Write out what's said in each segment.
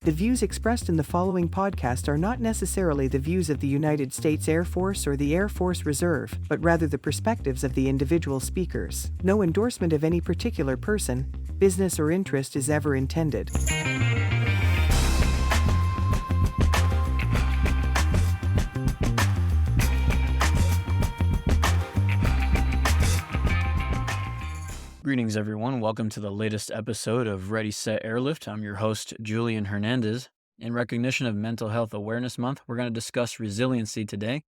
The views expressed in the following podcast are not necessarily the views of the United States Air Force or the Air Force Reserve, but rather the perspectives of the individual speakers. No endorsement of any particular person, business, or interest is ever intended. Greetings, everyone. Welcome to the latest episode of Ready, Set, Airlift. I'm your host, Julian Hernandez. In recognition of Mental Health Awareness Month, we're going to discuss resiliency today.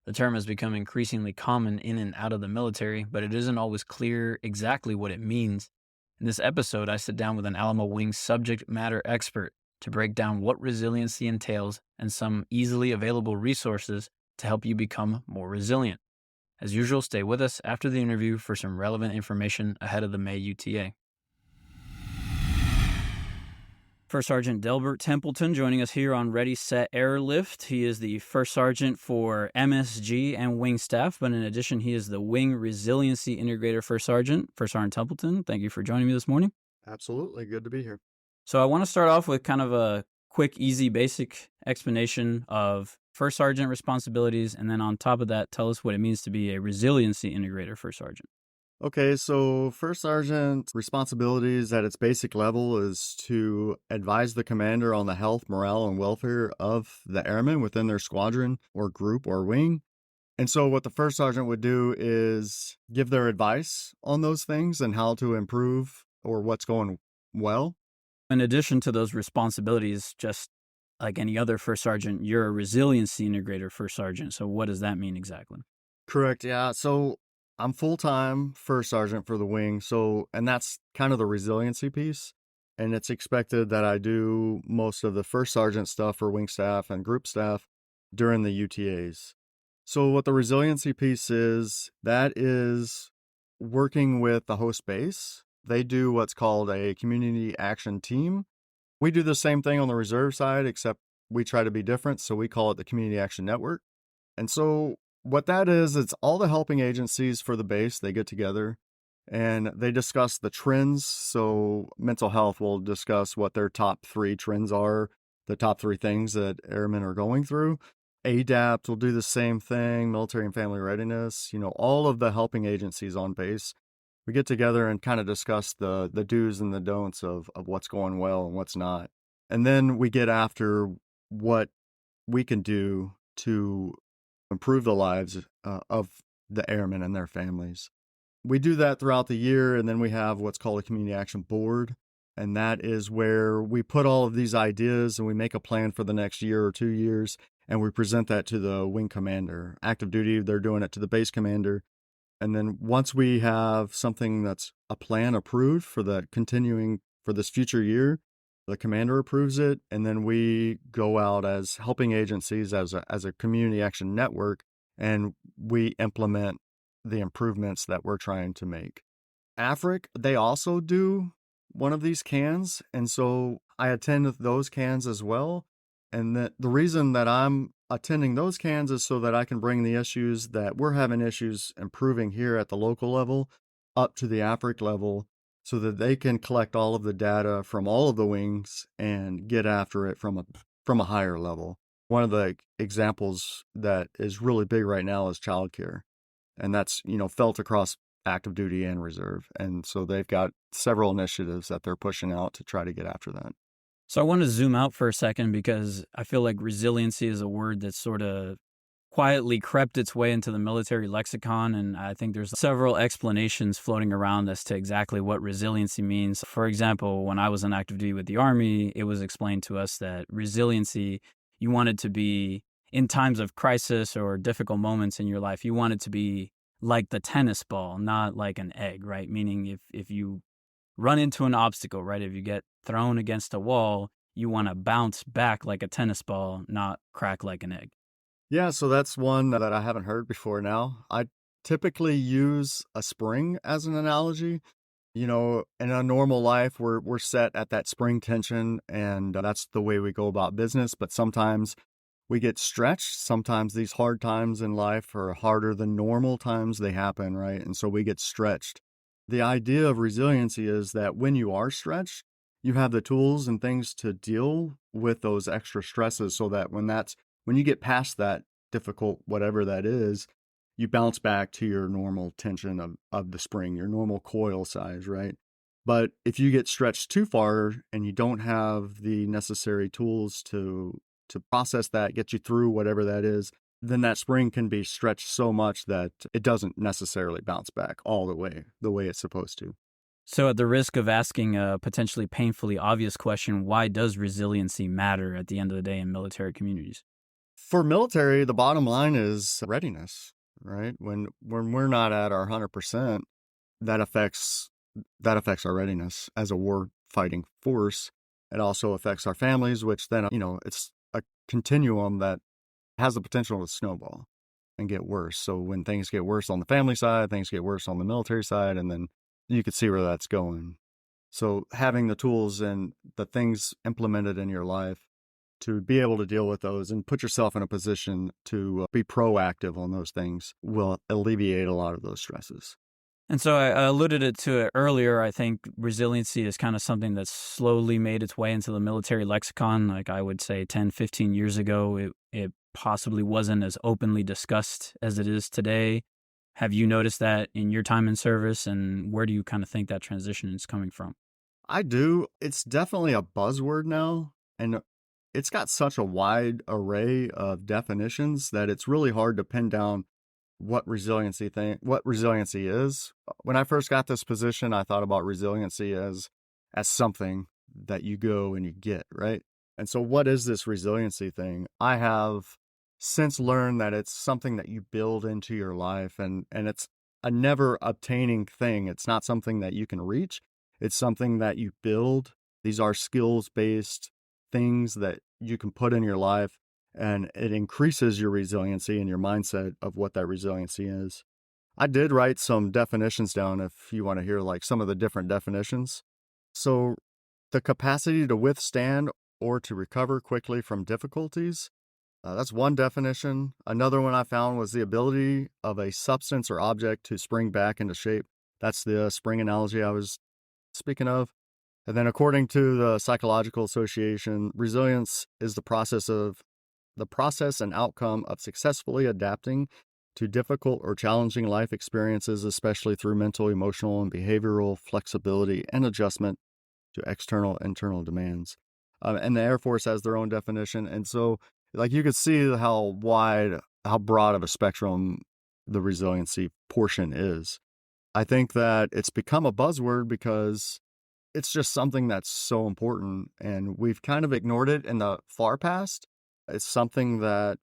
The term has become increasingly common in and out of the military, but it isn't always clear exactly what it means. In this episode, I sit down with an Alamo Wings subject matter expert to break down what resiliency entails and some easily available resources to help you become more resilient. As usual, stay with us after the interview for some relevant information ahead of the May UTA. First Sergeant Delbert Templeton joining us here on Ready, Set, Airlift. He is the First Sergeant for MSG and Wing Staff, but in addition, he is the Wing Resiliency Integrator First Sergeant. First Sergeant Templeton, thank you for joining me this morning. Absolutely. Good to be here. So I want to start off with kind of a quick, easy, basic explanation of First Sergeant responsibilities, and then on top of that, tell us what it means to be a Resiliency Integrator First Sergeant. Okay, so First Sergeant responsibilities at its basic level is to advise the commander on the health, morale, and welfare of the airmen within their squadron or group or wing. And so what the First Sergeant would do is give their advice on those things and how to improve or what's going well. In addition to those responsibilities, just like any other First Sergeant, you're a Resiliency Integrator First Sergeant. So what does that mean exactly? Correct, yeah. So I'm full-time First Sergeant for the wing, and that's kind of the resiliency piece. And it's expected that I do most of the First Sergeant stuff for wing staff and group staff during the UTAs. So what the resiliency piece is, that is working with the host base. They do what's called a community action team. We do the same thing on the reserve side, except we try to be different, so we call it the Community Action Network. And so what that is, it's all the helping agencies for the base. They get together and they discuss the trends. So mental health will discuss what their top 3 trends are, the top 3 things that airmen are going through. ADAPT will do the same thing, military and family readiness, all of the helping agencies on base. We get together and kind of discuss the do's and the don'ts of what's going well and what's not. And then we get after what we can do to improve the lives of the airmen and their families. We do that throughout the year, and then we have what's called a Community Action Board. And that is where we put all of these ideas and we make a plan for the next year or 2 years, and we present that to the wing commander. Active duty, they're doing it to the base commander. And then once we have something that's a plan approved for this future year, the commander approves it, and then we go out as helping agencies, as a community action network, and we implement the improvements that we're trying to make. AFRIC, they also do one of these cans, and so I attend those cans as well. And the reason that I'm attending those cans is so that I can bring the issues that we're having issues improving here at the local level up to the AFRIC level, so that they can collect all of the data from all of the wings and get after it from a higher level. One of the examples that is really big right now is childcare, and that's felt across active duty and reserve. And so they've got several initiatives that they're pushing out to try to get after that. So I want to zoom out for a second because I feel like resiliency is a word that's sort of quietly crept its way into the military lexicon, and I think there's several explanations floating around as to exactly what resiliency means. For example, when I was on active duty with the Army, it was explained to us that resiliency, you wanted to be, in times of crisis or difficult moments in your life, you wanted to be like the tennis ball, not like an egg, right? Meaning if you run into an obstacle, right? If you get thrown against a wall, you want to bounce back like a tennis ball, not crack like an egg. Yeah, so that's one that I haven't heard before now. I typically use a spring as an analogy. In a normal life, we're set at that spring tension, and that's the way we go about business. But sometimes we get stretched. Sometimes these hard times in life are harder than normal times they happen, right? And so we get stretched. The idea of resiliency is that when you are stretched, you have the tools and things to deal with those extra stresses so that when you get past that difficult, whatever that is, you bounce back to your normal tension of the spring, your normal coil size, right? But if you get stretched too far and you don't have the necessary tools to process that, get you through whatever that is, then that spring can be stretched so much that it doesn't necessarily bounce back all the way it's supposed to. So at the risk of asking a potentially painfully obvious question, why does resiliency matter at the end of the day in military communities? For military, the bottom line is readiness, right? When we're not at our 100%, that affects our readiness as a war fighting force. It also affects our families, which then, it's a continuum that has the potential to snowball and get worse. So when things get worse on the family side, things get worse on the military side, and then you could see where that's going. So having the tools and the things implemented in your life to be able to deal with those and put yourself in a position to be proactive on those things will alleviate a lot of those stresses. And so I alluded to it earlier. I think resiliency is kind of something that's slowly made its way into the military lexicon. Like I would say 10, 15 years ago, it possibly wasn't as openly discussed as it is today. Have you noticed that in your time in service, and where do you kind of think that transition is coming from? I do. It's definitely a buzzword now, and it's got such a wide array of definitions that it's really hard to pin down what resiliency is. When I first got this position, I thought about resiliency as something that you go and you get, right? And so what is this resiliency thing? I have since learned that it's something that you build into your life, and it's a never obtaining thing. It's not something that you can reach. It's something that you build. These are skills-based things that you can put in your life, and it increases your resiliency and your mindset of what that resiliency is. I did write some definitions down if you want to hear like some of the different definitions. So the capacity to withstand or to recover quickly from difficulties. That's one definition. Another one I found was the ability of a substance or object to spring back into shape. That's the spring analogy I was speaking of. And then according to the Psychological Association, resilience is the process and outcome of successfully adapting to difficult or challenging life experiences, especially through mental, emotional, and behavioral flexibility and adjustment to external, internal demands. And the Air Force has their own definition. And so, like, you could see how broad of a spectrum the resiliency portion is. I think that it's become a buzzword because it's just something that's so important, and we've kind of ignored it in the far past. It's something that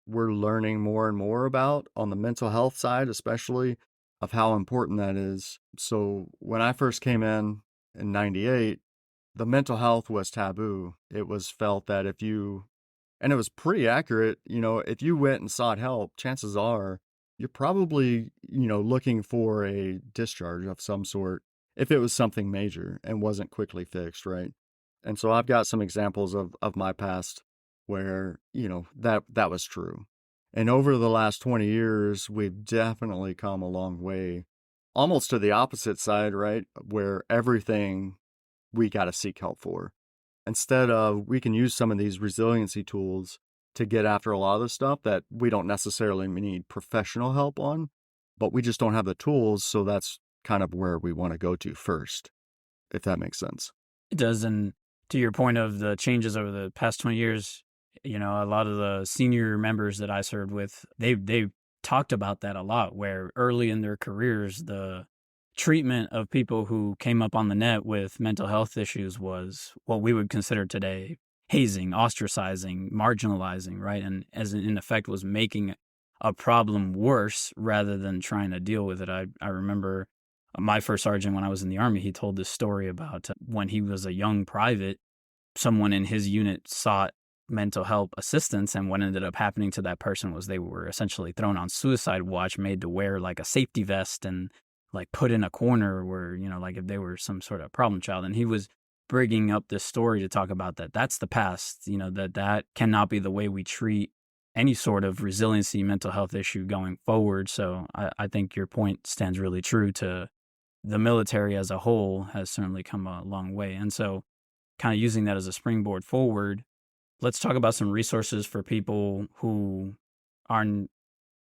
we're learning more and more about on the mental health side, especially, of how important that is. So when I first came in 98, the mental health was taboo. It was felt that and it was pretty accurate, if you went and sought help, chances are you're probably, looking for a discharge of some sort if it was something major and wasn't quickly fixed, right? And so I've got some examples of my past where, that was true. And over the last 20 years, we've definitely come a long way, almost to the opposite side, right? Where everything we got to seek help for. Instead of, we can use some of these resiliency tools to get after a lot of the stuff that we don't necessarily need professional help on, but we just don't have the tools. So that's kind of where we want to go to first, if that makes sense. It does. And to your point of the changes over the past 20 years, a lot of the senior members that I served with, they talked about that a lot, where early in their careers, the treatment of people who came up on the net with mental health issues was what we would consider today hazing, ostracizing, marginalizing, right? And as in effect was making a problem worse rather than trying to deal with it. I remember my first sergeant when I was in the Army, he told this story about when he was a young private, someone in his unit sought mental health assistance, and what ended up happening to that person was they were essentially thrown on suicide watch, made to wear like a safety vest and like put in a corner where, like if they were some sort of problem child. And he was bringing up this story to talk about that's the past, that cannot be the way we treat any sort of resiliency mental health issue going forward. So I think your point stands really true to the military as a whole has certainly come a long way. And so kind of using that as a springboard forward, let's talk about some resources for people who are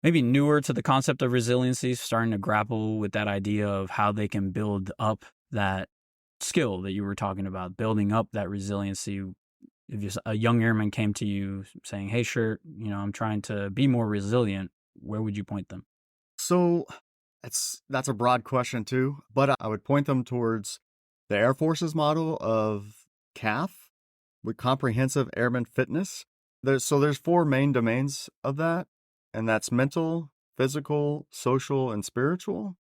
maybe newer to the concept of resiliency, starting to grapple with that idea of how they can build up that skill that you were talking about, building up that resiliency. If a young airman came to you saying, "Hey, sure, I'm trying to be more resilient," where would you point them? So that's a broad question too, but I would point them towards the Air Force's model of CAF, with comprehensive airman fitness. There's four main domains of that, and that's mental, physical, social, and spiritual.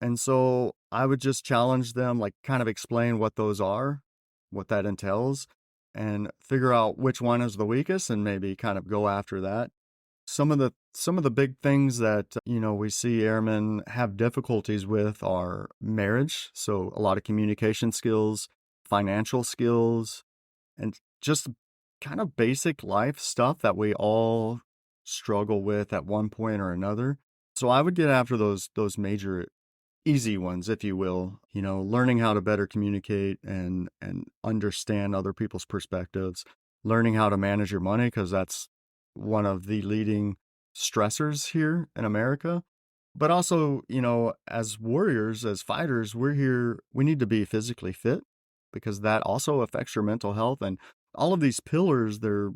And so I would just challenge them, like kind of explain what those are, what that entails, and figure out which one is the weakest and maybe kind of go after that. Some of the big things that we see airmen have difficulties with are marriage, so a lot of communication skills, financial skills, and just kind of basic life stuff that we all struggle with at one point or another. So I would get after those major easy ones, if you will, learning how to better communicate and understand other people's perspectives, learning how to manage your money, because that's one of the leading stressors here in America. But also, as warriors, as fighters, we need to be physically fit because that also affects your mental health. And all of these pillars, they're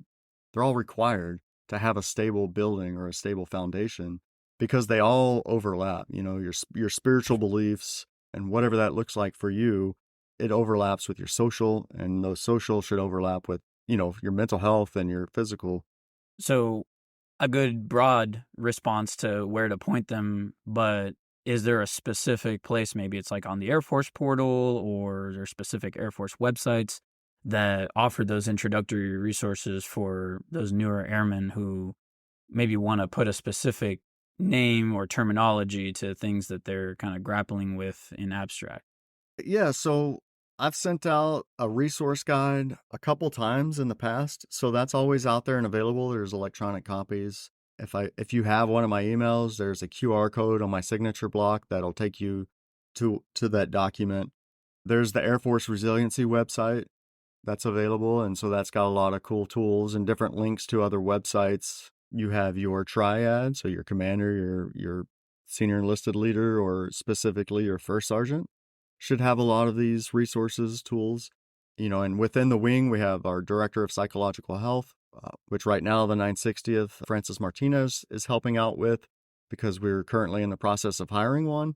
all required to have a stable building or a stable foundation because they all overlap. Your spiritual beliefs and whatever that looks like for you, it overlaps with your social, and those social should overlap with, your mental health and your physical. So a good broad response to where to point them, but is there a specific place? Maybe it's like on the Air Force portal, or there are specific Air Force websites that offer those introductory resources for those newer airmen who maybe want to put a specific name or terminology to things that they're kind of grappling with in abstract. Yeah, so I've sent out a resource guide a couple times in the past, so that's always out there and available. There's electronic copies. If you have one of my emails, there's a QR code on my signature block that'll take you to that document. There's the Air Force Resiliency website that's available, and so that's got a lot of cool tools and different links to other websites. You have your triad, so your commander, your senior enlisted leader, or specifically your first sergeant should have a lot of these resources, tools, and within the wing, we have our director of psychological health, which right now the 960th, Francis Martinez, is helping out with because we're currently in the process of hiring one.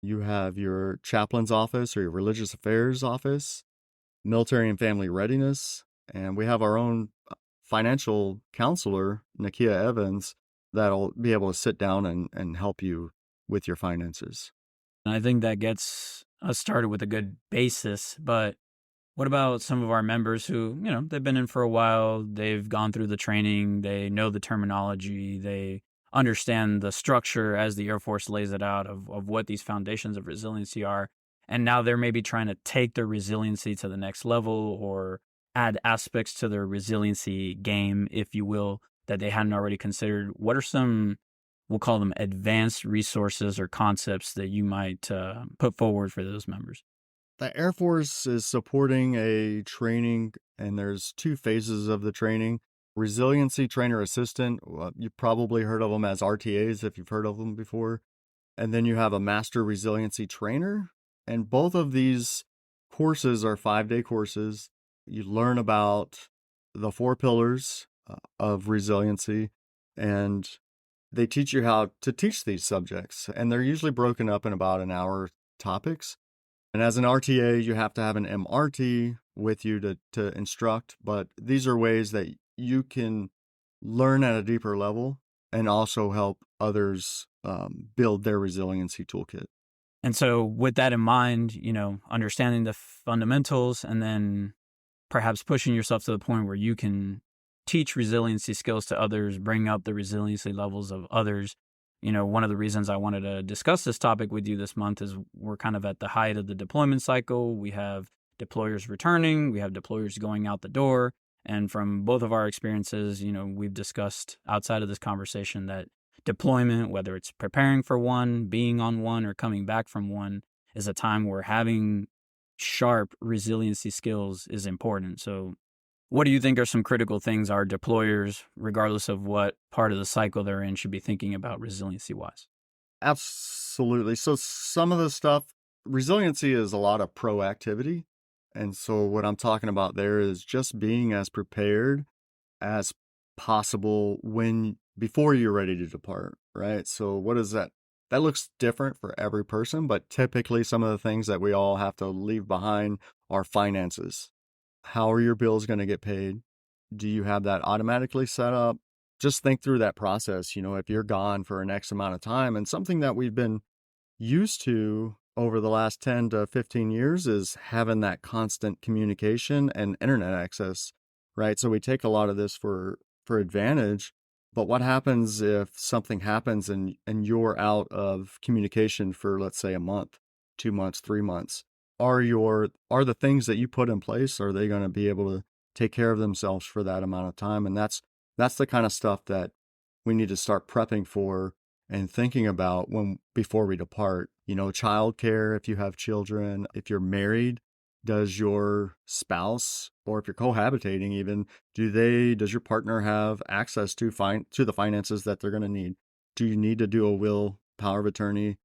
You have your chaplain's office or your religious affairs office, military and family readiness, and we have our own financial counselor, Nakia Evans, that'll be able to sit down and help you with your finances. And I think that gets us started with a good basis, but what about some of our members who, they've been in for a while, they've gone through the training, they know the terminology, they understand the structure as the Air Force lays it out of what these foundations of resiliency are, and now they're maybe trying to take their resiliency to the next level or add aspects to their resiliency game, if you will, that they hadn't already considered. What are some, we'll call them advanced resources or concepts that you might put forward for those members? The Air Force is supporting a training, and there's two phases of the training. Resiliency Trainer Assistant, you've probably heard of them as RTAs if you've heard of them before. And then you have a Master Resiliency Trainer. And both of these courses are 5-day courses. You learn about the 4 pillars of resiliency, and they teach you how to teach these subjects. And they're usually broken up in about an hour topics. And as an RTA, you have to have an MRT with you to instruct, but these are ways that you can learn at a deeper level and also help others build their resiliency toolkit. And so with that in mind, understanding the fundamentals and then perhaps pushing yourself to the point where you can teach resiliency skills to others, bring up the resiliency levels of others. One of the reasons I wanted to discuss this topic with you this month is we're kind of at the height of the deployment cycle. We have deployers returning, we have deployers going out the door. And from both of our experiences, we've discussed outside of this conversation that deployment, whether it's preparing for one, being on one, or coming back from one, is a time where having sharp resiliency skills is important. So What do you think are some critical things our deployers, regardless of what part of the cycle they're in, should be thinking about resiliency-wise? Absolutely. So some of the stuff, resiliency is a lot of proactivity. And so what I'm talking about there is just being as prepared as possible before you're ready to depart, right? So what is that? That looks different for every person, but typically some of the things that we all have to leave behind are finances. How are your bills going to get paid? Do you have that automatically set up? Just think through that process. If you're gone for an X amount of time, and something that we've been used to over the last 10 to 15 years is having that constant communication and internet access, right? So we take a lot of this for advantage. But what happens if something happens and you're out of communication for, let's say, a month, 2 months, 3 months? Are the things that you put in place, are they going to be able to take care of themselves for that amount of time? And that's the kind of stuff that we need to start prepping for and thinking about before we depart. Childcare, if you have children, if you're married, does your spouse, or if you're cohabitating even, does your partner have access to the finances that they're going to need? Do you need to do a will, power of attorney?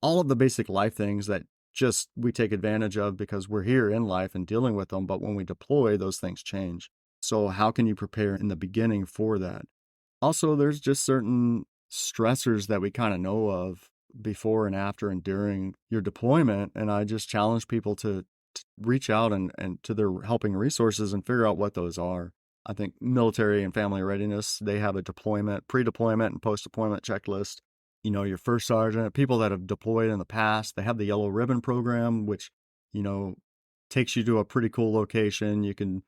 All of the basic life things that just we take advantage of because we're here in life and dealing with them. But when we deploy, those things change. So how can you prepare in the beginning for that? Also, there's just certain stressors that we kind of know of before and after and during your deployment. And I just challenge people to reach out and to their helping resources and figure out what those are. I think military and family readiness, they have a pre-deployment and post-deployment checklist. Your first sergeant, people that have deployed in the past, they have the yellow ribbon program, which, takes you to a pretty cool location. You can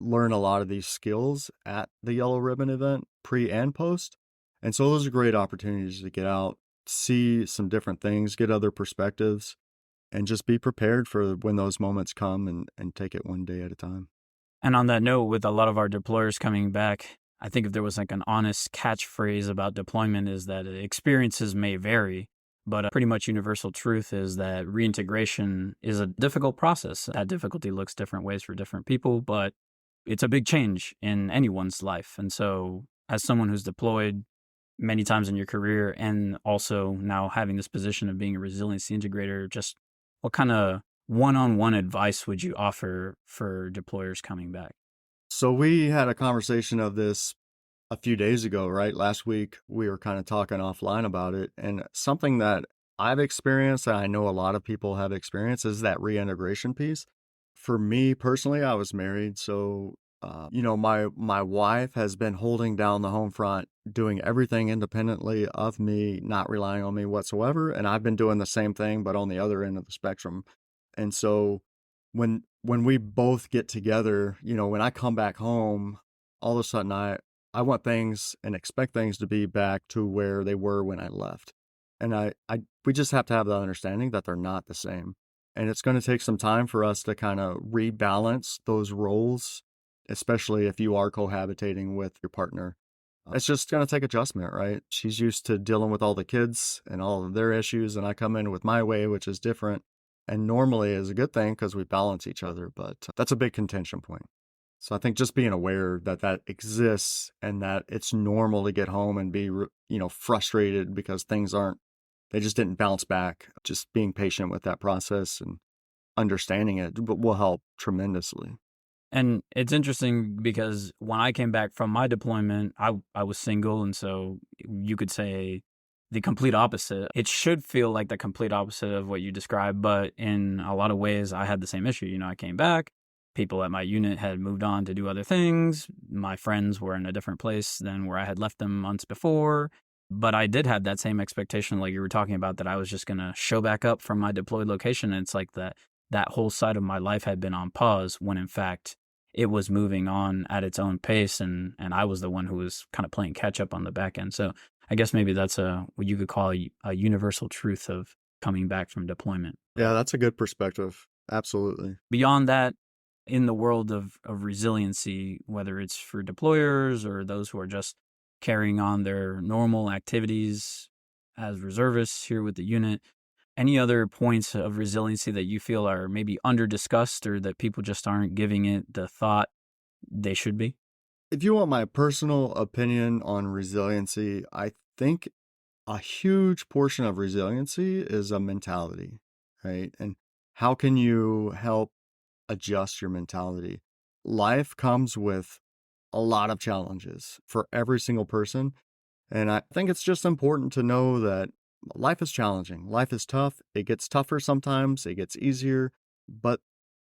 learn a lot of these skills at the yellow ribbon event, pre and post. And so those are great opportunities to get out, see some different things, get other perspectives, and just be prepared for when those moments come and take it one day at a time. And on that note, with a lot of our deployers coming back, I think if there was like an honest catchphrase about deployment is that experiences may vary, but a pretty much universal truth is that reintegration is a difficult process. That difficulty looks different ways for different people, but it's a big change in anyone's life. And so as someone who's deployed many times in your career and also now having this position of being a resiliency integrator, just what kind of one-on-one advice would you offer for deployers coming back? So we had a conversation of this a few days ago, right? Last week, we were kind of talking offline about it. And something that I've experienced, and I know a lot of people have experienced, is that reintegration piece. For me personally, I was married. So, my wife has been holding down the home front, doing everything independently of me, not relying on me whatsoever. And I've been doing the same thing, but on the other end of the spectrum. And so when we both get together, when I come back home, all of a sudden I want things and expect things to be back to where they were when I left. And we just have to have the understanding that they're not the same. And it's going to take some time for us to kind of rebalance those roles, especially if you are cohabitating with your partner. It's just going to take adjustment, right? She's used to dealing with all the kids and all of their issues, and I come in with my way, which is different. And normally is a good thing because we balance each other, but that's a big contention point. So I think just being aware that exists and that it's normal to get home and be, frustrated because they just didn't bounce back. Just being patient with that process and understanding it will help tremendously. And it's interesting because when I came back from my deployment, I was single. And so you could say the complete opposite. It should feel like the complete opposite of what you described. But in a lot of ways, I had the same issue. I came back. People at my unit had moved on to do other things. My friends were in a different place than where I had left them months before. But I did have that same expectation, like you were talking about, that I was just going to show back up from my deployed location. And it's like that whole side of my life had been on pause when in fact it was moving on at its own pace. And I was the one who was kind of playing catch up on the back end. So I guess maybe that's what you could call a universal truth of coming back from deployment. Yeah, that's a good perspective. Absolutely. Beyond that, in the world of resiliency, whether it's for deployers or those who are just carrying on their normal activities as reservists here with the unit, any other points of resiliency that you feel are maybe under discussed or that people just aren't giving it the thought they should be? If you want my personal opinion on resiliency, I think a huge portion of resiliency is a mentality, right? And how can you help adjust your mentality? Life comes with a lot of challenges for every single person. And I think it's just important to know that life is challenging. Life is tough. It gets tougher sometimes, it gets easier. But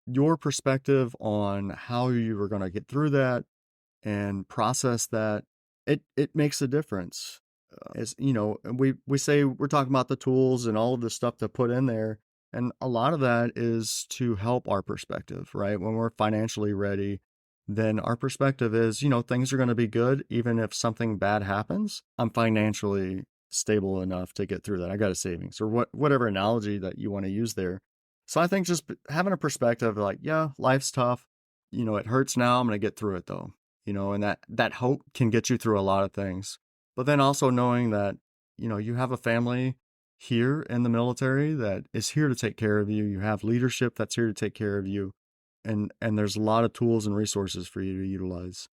your perspective on how you are going to get through that and process that, it makes a difference. As you know, we say we're talking about the tools and all of the stuff to put in there, and a lot of that is to help our perspective, right? When we're financially ready, then our perspective is, things are going to be good even if something bad happens. I'm financially stable enough to get through that. I got a savings, or whatever analogy that you want to use there. So I think just having a perspective like, yeah, life's tough. It hurts now. I'm going to get through it though. And that hope can get you through a lot of things. But then also knowing that, you have a family here in the military that is here to take care of you. You have leadership that's here to take care of you. And there's a lot of tools and resources for you to utilize.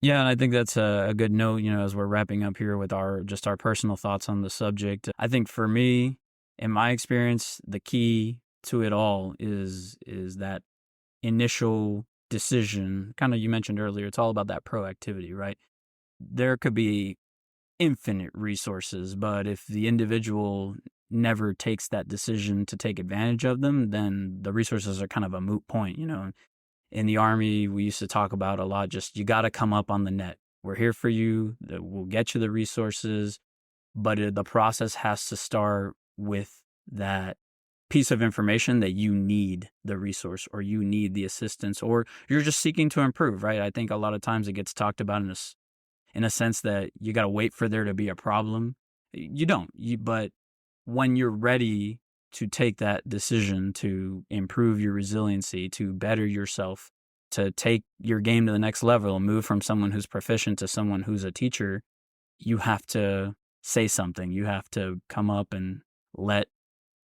Yeah, and I think that's a good note, as we're wrapping up here with our personal thoughts on the subject. I think for me, in my experience, the key to it all is that initial decision. Kind of, you mentioned earlier, it's all about that proactivity, right? There could be infinite resources, but if the individual never takes that decision to take advantage of them, then the resources are kind of a moot point. In the Army, we used to talk about a lot, just you got to come up on the net. We're here for you. We'll get you the resources, but the process has to start with that piece of information that you need the resource, or you need the assistance, or you're just seeking to improve, right? I think a lot of times it gets talked about in a sense that you got to wait for there to be a problem. You don't. But when you're ready to take that decision to improve your resiliency, to better yourself, to take your game to the next level, move from someone who's proficient to someone who's a teacher, you have to say something. You have to come up and let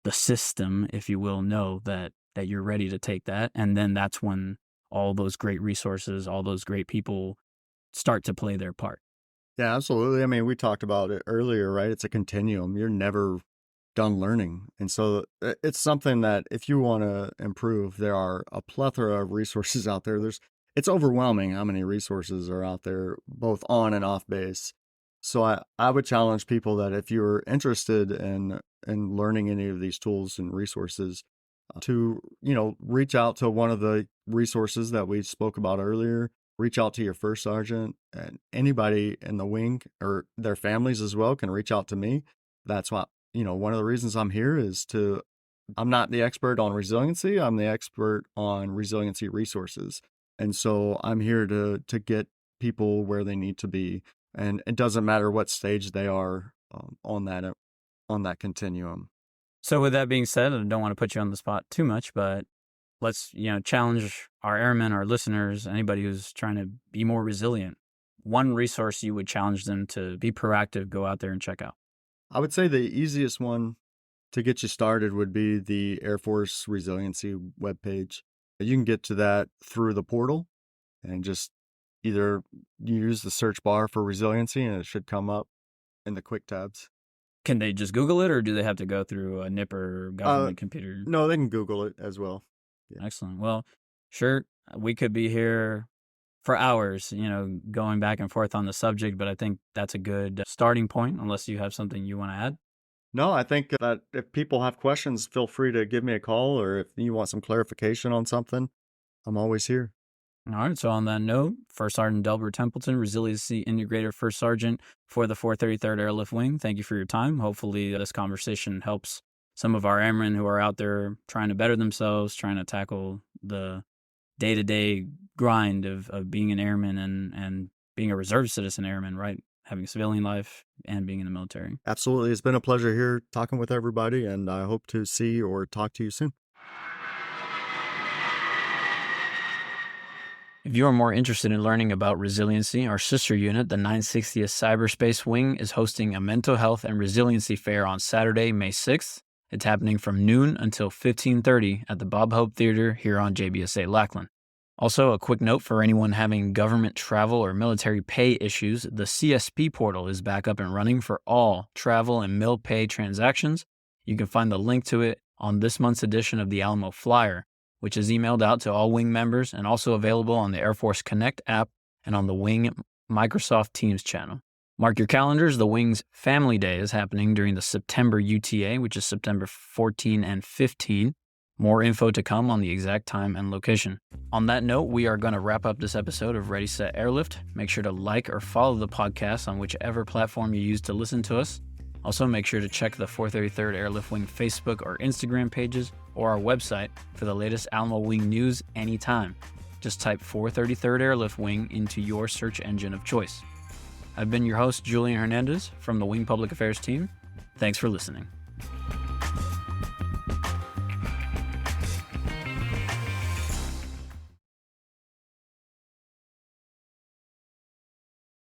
the system, if you will, know that you're ready to take that. And then that's when all those great resources, all those great people start to play their part. Yeah, absolutely. I mean, we talked about it earlier, right? It's a continuum. You're never done learning. And so it's something that if you want to improve, there are a plethora of resources out there. It's overwhelming how many resources are out there, both on and off base. So I would challenge people that if you're interested in learning any of these tools and resources, to, reach out to one of the resources that we spoke about earlier. Reach out to your first sergeant, and anybody in the wing or their families as well can reach out to me. That's why, one of the reasons I'm here is I'm not the expert on resiliency. I'm the expert on resiliency resources. And so I'm here to get people where they need to be. And it doesn't matter what stage they are on that continuum. So with that being said, I don't want to put you on the spot too much, but let's, challenge our airmen, our listeners, anybody who's trying to be more resilient. One resource you would challenge them to be proactive, go out there and check out. I would say the easiest one to get you started would be the Air Force Resiliency webpage. You can get to that through the portal and just either use the search bar for resiliency and it should come up in the quick tabs. Can they just Google it, or do they have to go through a NIP or government computer? No, they can Google it as well. Yeah. Excellent. Well, sure, we could be here for hours, going back and forth on the subject, but I think that's a good starting point, unless you have something you want to add. No, I think that if people have questions, feel free to give me a call, or if you want some clarification on something, I'm always here. All right. So on that note, First Sergeant Delbert Templeton, Resiliency Integrator First Sergeant for the 433rd Airlift Wing. Thank you for your time. Hopefully this conversation helps some of our airmen who are out there trying to better themselves, trying to tackle the day-to-day grind of being an airman and being a reserve citizen airman, right? Having a civilian life and being in the military. Absolutely. It's been a pleasure here talking with everybody, and I hope to see or talk to you soon. If you are more interested in learning about resiliency, our sister unit, the 960th Cyberspace Wing, is hosting a mental health and resiliency fair on Saturday, May 6th. It's happening from noon until 15:30 at the Bob Hope Theater here on JBSA Lackland. Also, a quick note for anyone having government travel or military pay issues, the CSP portal is back up and running for all travel and mil pay transactions. You can find the link to it on this month's edition of the Alamo Flyer, which is emailed out to all Wing members and also available on the Air Force Connect app and on the Wing Microsoft Teams channel. Mark your calendars, the Wings Family Day is happening during the September UTA, which is September 14 and 15. More info to come on the exact time and location. On that note, we are going to wrap up this episode of Ready, Set, Airlift. Make sure to like or follow the podcast on whichever platform you use to listen to us. Also, make sure to check the 433rd Airlift Wing Facebook or Instagram pages or our website for the latest Alamo Wing news anytime. Just type 433rd Airlift Wing into your search engine of choice. I've been your host, Julian Hernandez from the Wing Public Affairs team. Thanks for listening.